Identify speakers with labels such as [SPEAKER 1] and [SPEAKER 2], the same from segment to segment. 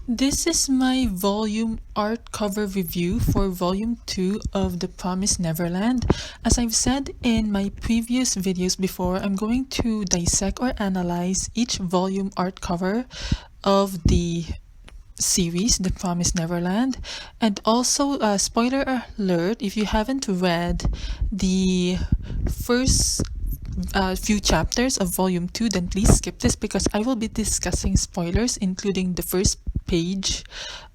[SPEAKER 1] This is my volume art cover review for volume 2 of The Promised Neverland. As I've said in my previous videos before, I'm going to dissect or analyze each volume art cover of the series The Promised Neverland. And also, spoiler alert, if you haven't read the first few chapters of volume 2, then please skip this because I will be discussing spoilers, including the first page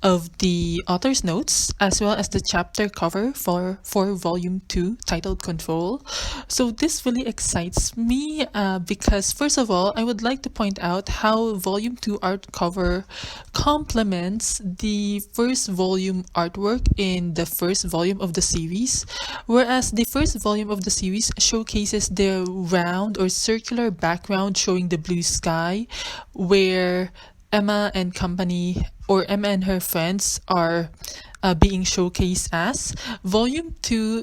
[SPEAKER 1] of the author's notes as well as the chapter cover for volume 2 titled Control. So this really excites me because first of all, I would like to point out how volume 2 art cover complements the first volume artwork in the first volume of the series, whereas the first volume of the series showcases the round or circular background showing the blue sky, where Emma and company, or Emma and her friends, are being showcased as. Volume 2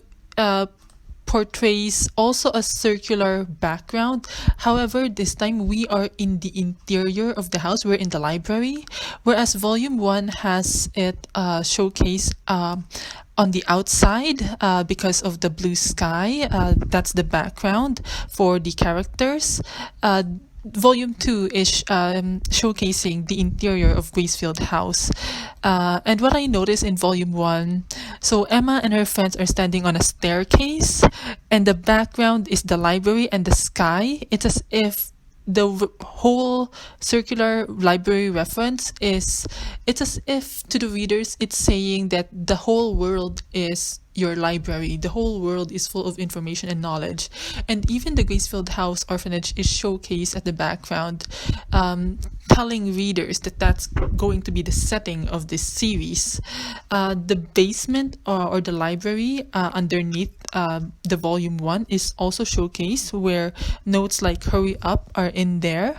[SPEAKER 1] portrays also a circular background. However, this time we are in the interior of the house. We're in the library, whereas volume 1 has it showcased on the outside because of the blue sky. That's the background for the characters. Volume 2 is showcasing the interior of Gracefield House. And what I noticed in Volume 1, so Emma and her friends are standing on a staircase, and the background is the library and the sky. It's as if the whole circular library reference is, it's as if to the readers it's saying that the whole world is your library. The whole world is full of information and knowledge. And even the Gracefield House orphanage is showcased at the background, telling readers that that's going to be the setting of this series. The basement or the library underneath the volume 1 is also showcased, where notes like hurry up are in there.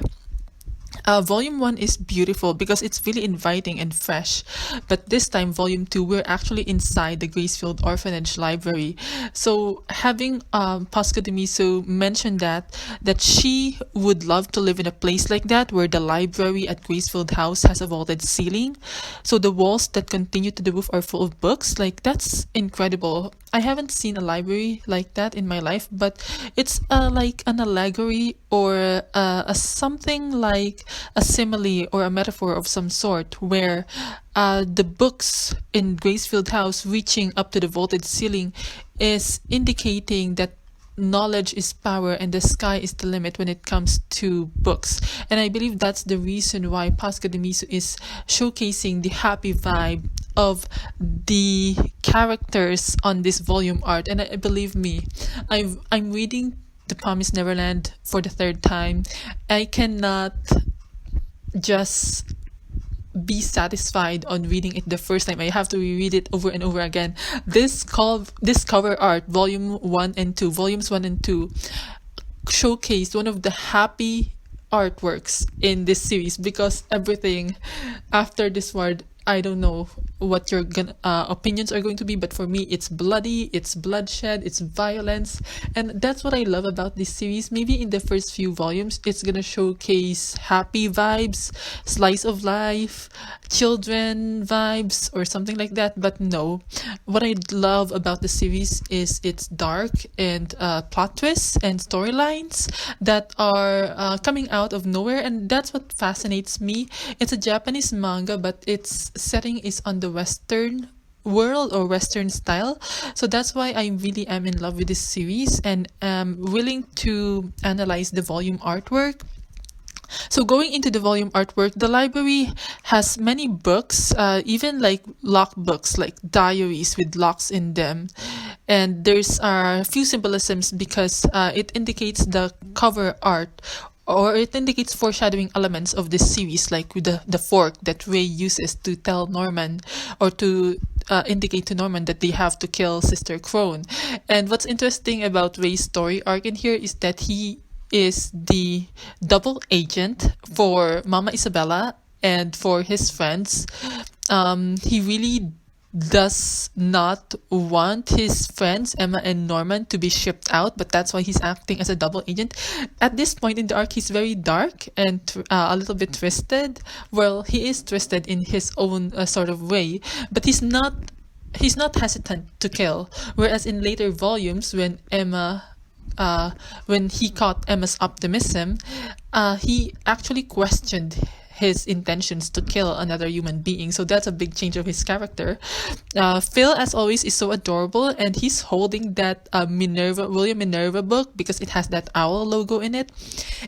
[SPEAKER 1] Volume 1 is beautiful because it's really inviting and fresh, but this time volume 2 we're actually inside the Gracefield Orphanage Library. So having Pasca Demiso mention that she would love to live in a place like that, where the library at Gracefield House has a vaulted ceiling, so the walls that continue to the roof are full of books. Like, that's incredible. I haven't seen a library like that in my life, but it's like an allegory or a something like a simile or a metaphor of some sort, where the books in Gracefield House reaching up to the vaulted ceiling is indicating that knowledge is power and the sky is the limit when it comes to books. And I believe that's the reason why Pasca Demiso is showcasing the happy vibe of the characters on this volume art. And believe me, I'm reading The Promised Neverland for the third time. I cannot just be satisfied on reading it the first time. I have to reread it over and over again. This cover art, volumes 1 and 2, showcased one of the happy artworks in this series, because everything after this word, I don't know what your opinions are going to be, but for me, it's bloody, it's bloodshed, it's violence, and that's what I love about this series. Maybe in the first few volumes, it's gonna showcase happy vibes, slice of life, children vibes, or something like that, but no. What I love about the series is its dark and plot twists and storylines that are coming out of nowhere, and that's what fascinates me. It's a Japanese manga, but its setting is on the Western world or Western style, so that's why I really am in love with this series and am willing to analyze the volume artwork. So going into the volume artwork, the library has many books, even like locked books, like diaries with locks in them. And there's a few symbolisms because it indicates the cover art, or it indicates foreshadowing elements of this series, like with the fork that Ray uses to tell Norman, or to indicate to Norman that they have to kill Sister Crone. And what's interesting about Ray's story arc in here is that he is the double agent for Mama Isabella and for his friends. He really does not want his friends Emma and Norman to be shipped out, but that's why he's acting as a double agent. At this point in the arc, he's very dark and a little bit twisted. Well, he is twisted in his own sort of way, but he's not hesitant to kill. Whereas in later volumes, when he caught Emma's optimism, he actually questioned his intentions to kill another human being. So that's a big change of his character. Phil, as always, is so adorable, and he's holding that William Minerva book because it has that owl logo in it.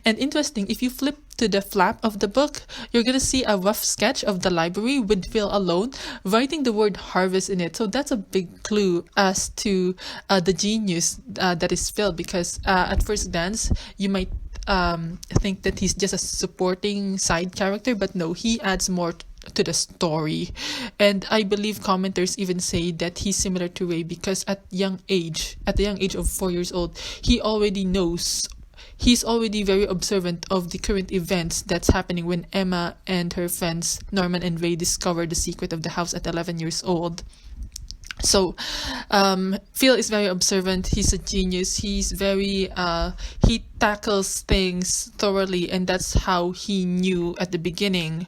[SPEAKER 1] And interesting, if you flip to the flap of the book, you're gonna see a rough sketch of the library with Phil alone, writing the word harvest in it. So that's a big clue as to the genius that is Phil, because at first glance, you might think that he's just a supporting side character, but no, he adds more to the story. And I believe commenters even say that he's similar to Ray because at the young age of 4 years old, he's already very observant of the current events that's happening when Emma and her friends Norman and Ray discover the secret of the house at 11 years old. So Phil is very observant. He's a genius. He's very he tackles things thoroughly, and that's how he knew at the beginning.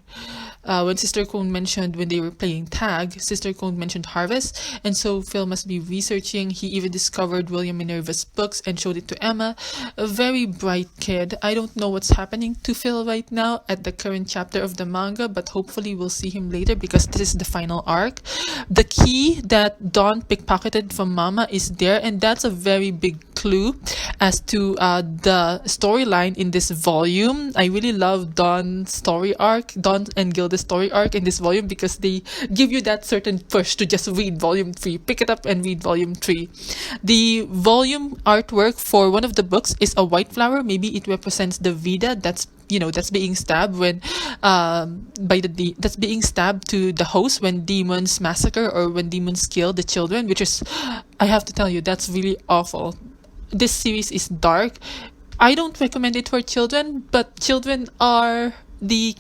[SPEAKER 1] When Sister Cone mentioned when they were playing tag, Sister Cone mentioned harvest, and so Phil must be researching. He even discovered William Minerva's books and showed it to Emma. A very bright kid. I don't know what's happening to Phil right now at the current chapter of the manga, but hopefully we'll see him later because this is the final arc. The key that Dawn pickpocketed from Mama is there, and that's a very big clue as to the storyline in this volume. I really love Dawn's story arc, Dawn and Gilda's story arc in this volume, because they give you that certain push to just read volume 3, pick it up and read volume 3. The volume artwork for one of the books is a white flower. Maybe it represents the Vida that's being stabbed when that's being stabbed to the host when demons massacre or when demons kill the children, which is, I have to tell you, that's really awful. This series is dark. I don't recommend it for children, but children are the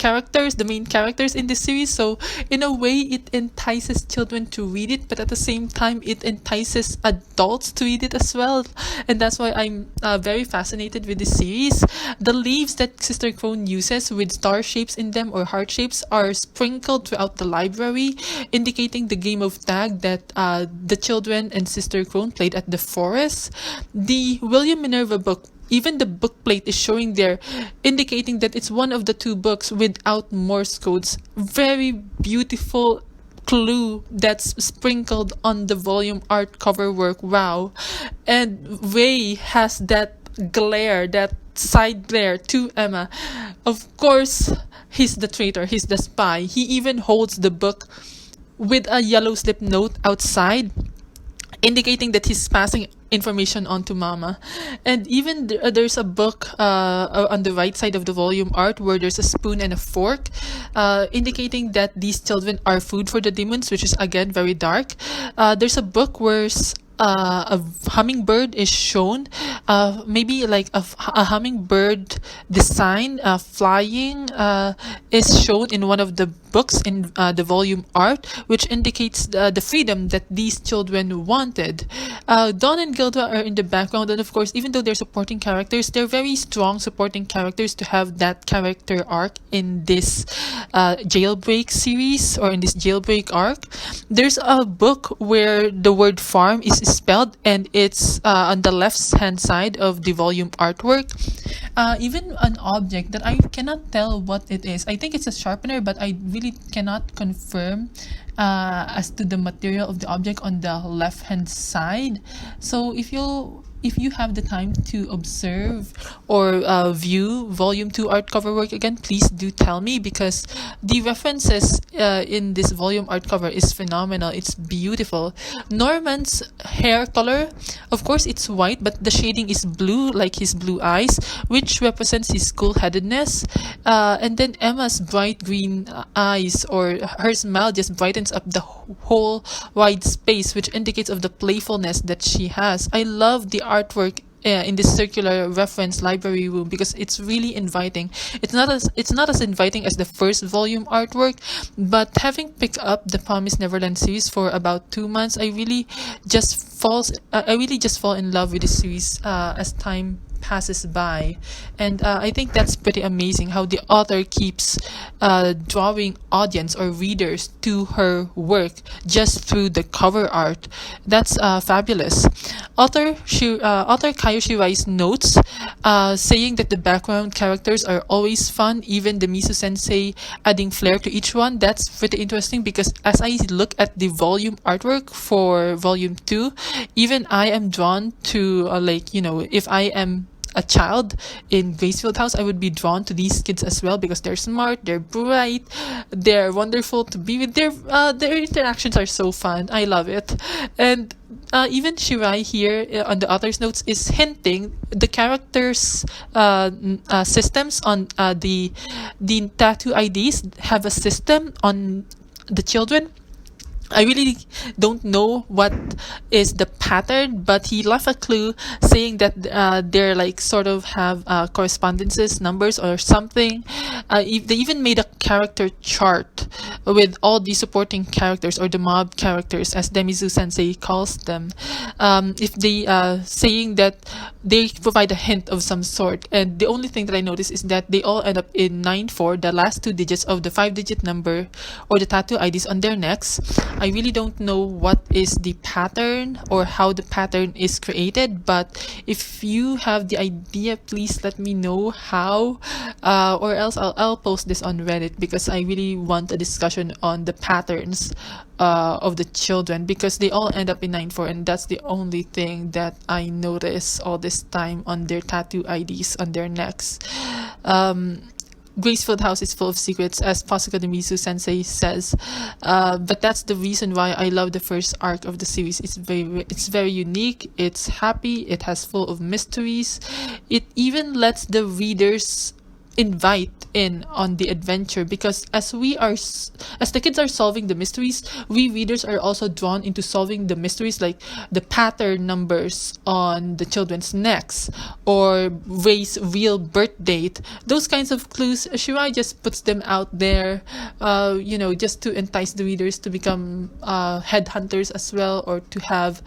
[SPEAKER 1] main characters in this series, so in a way it entices children to read it, but at the same time it entices adults to read it as well, and that's why I'm very fascinated with this series. The leaves that Sister Crone uses with star shapes in them or heart shapes are sprinkled throughout the library, indicating the game of tag that the children and Sister Crone played at the forest. The William Minerva book, even the book plate is showing there, indicating that it's one of the two books without Morse codes. Very beautiful clue that's sprinkled on the volume art cover work. Wow. And Ray has that glare, that side glare to Emma. Of course, he's the traitor, he's the spy. He even holds the book with a yellow slip note outside, indicating that he's passing information on to Mama. And even there's a book on the right side of the volume art where there's a spoon and a fork, indicating that these children are food for the demons, which is again very dark. There's a book where a hummingbird is shown, maybe like a hummingbird design flying is shown in one of the books in the volume art, which indicates the freedom that these children wanted. Dawn and Gilda are in the background, and of course, even though they're supporting characters, they're very strong supporting characters to have that character arc in this jailbreak series or in this jailbreak arc. There's a book where the word farm is spelled, and it's on the left hand side of the volume artwork. Even an object that I cannot tell what it is. I think it's a sharpener, but I really cannot confirm as to the material of the object on the left hand side. So if you have the time to observe or view volume 2 art cover work again, please do tell me, because the references in this volume art cover is phenomenal. It's beautiful. Norman's hair color, of course it's white, but the shading is blue, like his blue eyes, which represents his cool-headedness. And then Emma's bright green eyes, or her smile, just brightens up the whole wide space, which indicates of the playfulness that she has. I love the artwork in this circular reference library room because it's really inviting. It's not as inviting as the first volume artwork, but having picked up the Promised Neverland series for about 2 months, I really just fall in love with the series as time passes by. And I think that's pretty amazing how the author keeps drawing audience or readers to her work just through the cover art. That's fabulous. Author Kayo Shirai's notes saying that the background characters are always fun, even the Misu sensei adding flair to each one. That's pretty interesting because as I look at the volume artwork for volume 2, even I am drawn to if I am a child in Gracefield House, I would be drawn to these kids as well because they're smart, they're bright, they're wonderful to be with. Their interactions are so fun. I love it. And even Shirai here on the author's notes is hinting the characters' systems on the tattoo IDs have a system on the children. I really don't know what is the pattern, but he left a clue saying that they're like sort of have correspondences, numbers or something. They even made a character chart with all the supporting characters or the mob characters, as Demizu Sensei calls them. If they saying that they provide a hint of some sort, and the only thing that I noticed is that they all end up in 94, the last 2 digits of the 5-digit number or the tattoo IDs on their necks. I really don't know what is the pattern or how the pattern is created, but if you have the idea, please let me know how, or else I'll post this on Reddit because I really want a discussion on the patterns of the children because they all end up in 94, and that's the only thing that I notice all this time on their tattoo IDs on their necks. Gracefield House is full of secrets, as Pasaka Demisu Sensei says, but that's the reason why I love the first arc of the series. It's very unique, it's happy, it has full of mysteries. It even lets the readers invite in on the adventure because as the kids are solving the mysteries, we readers are also drawn into solving the mysteries, like the pattern numbers on the children's necks or Ray's real birth date. Those kinds of clues, Shirai just puts them out there, just to entice the readers to become headhunters as well, or to have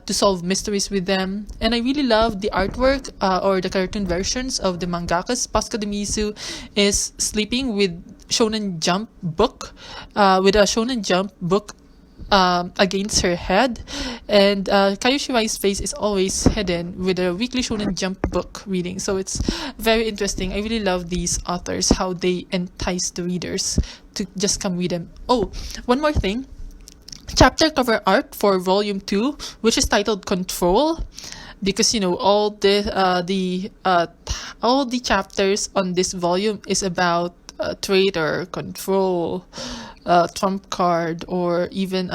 [SPEAKER 1] to solve mysteries with them. And I really love the artwork or the cartoon versions of the mangakas. Pasca Demisu is sleeping with Shonen Jump book, with a Shonen Jump book against her head, and Kayo Shirai's face is always hidden with a weekly Shonen Jump book reading. So it's very interesting. I really love these authors, how they entice the readers to just come read them. Oh, one more thing. Chapter cover art for volume 2, which is titled Control, because all the chapters on this volume is about traitor, control, trump card, or even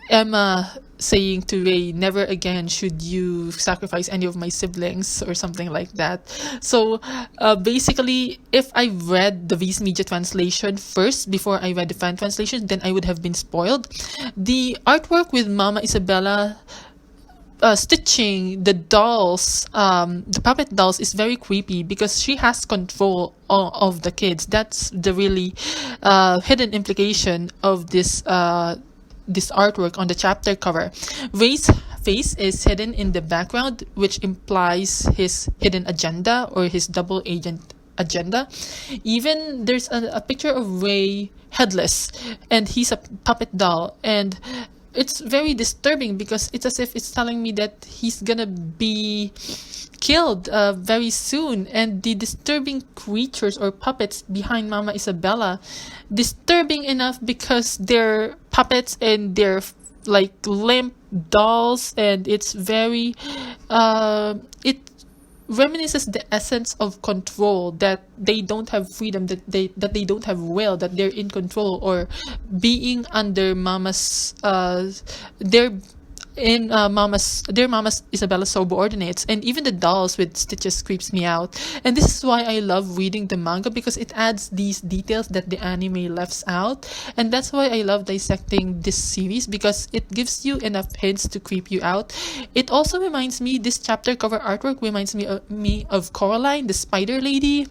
[SPEAKER 1] Emma saying to Ray, never again should you sacrifice any of my siblings, or something like that. So basically, if I read the Viz Media translation first before I read the fan translation, then I would have been spoiled. The artwork with Mama Isabella stitching the dolls, the puppet dolls, is very creepy because she has control of the kids. That's the really hidden implication of this artwork on the chapter cover. Ray's face is hidden in the background, which implies his hidden agenda or his double agent agenda. Even there's a picture of Ray headless, and he's a puppet doll, and it's very disturbing because it's as if it's telling me that he's gonna be killed very soon. And the disturbing creatures or puppets behind Mama Isabella, disturbing enough because they're puppets and they're like limp dolls, and it's very it reminisces the essence of control, that they don't have freedom, that they don't have will, that they're in control or being under Mama's in Mama's Dear Mama's Isabella's subordinates, and even the dolls with stitches creeps me out. And this is why I love reading the manga, because it adds these details that the anime left out, and that's why I love dissecting this series, because it gives you enough hints to creep you out. It also reminds me, this chapter cover artwork reminds me of Coraline, the spider lady,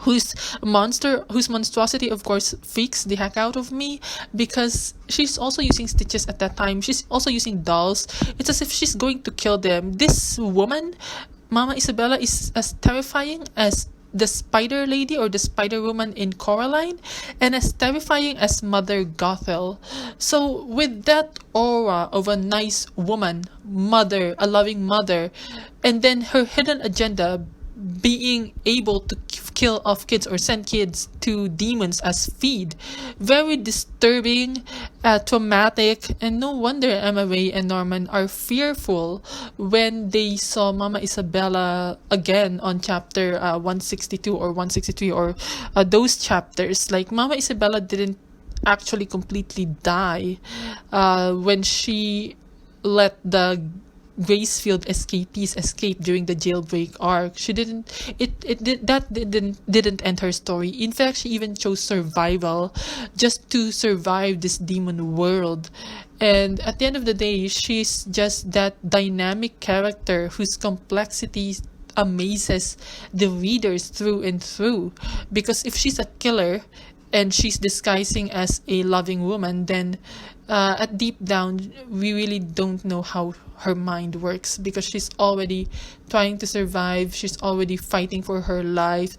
[SPEAKER 1] whose monstrosity of course freaks the heck out of me, because she's also using stitches at that time. She's also using dolls. It's as if she's going to kill them. This woman, Mama Isabella, is as terrifying as the spider lady or the spider woman in Coraline, and as terrifying as Mother Gothel. So with that aura of a nice woman, mother, a loving mother, and then her hidden agenda being able to kill off kids or send kids to demons as feed. Very disturbing, traumatic, and no wonder Emma Ray and Norman are fearful when they saw Mama Isabella again on chapter 162 or 163, or those chapters. Like, Mama Isabella didn't actually completely die when she let the Gracefield escapees escape during the jailbreak arc. She didn't it did that didn't end her story. In fact, she even chose survival just to survive this demon world. And at the end of the day, she's just that dynamic character whose complexity amazes the readers through and through. Because if she's a killer and she's disguising as a loving woman, then at deep down we really don't know how her mind works, because she's already trying to survive. She's already fighting for her life,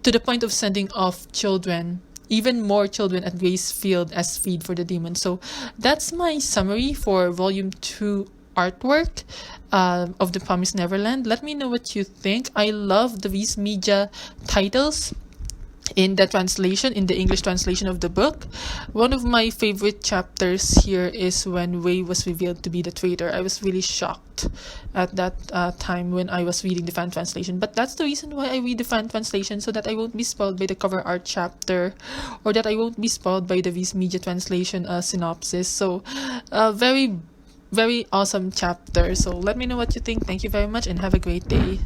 [SPEAKER 1] to the point of sending off children, even more children at Gracefield as feed for the demon. So that's my summary for volume 2 artwork of the Promised Neverland. Let me know what you think. I love the Viz Media titles in the translation, in the English translation of the book. One of my favorite chapters here is when Ray was revealed to be the traitor. I was really shocked at that time when I was reading the fan translation. But that's the reason why I read the fan translation, so that I won't be spoiled by the cover art chapter, or that I won't be spoiled by the Viz Media translation synopsis. So very, very awesome chapter. So let me know what you think. Thank you very much and have a great day.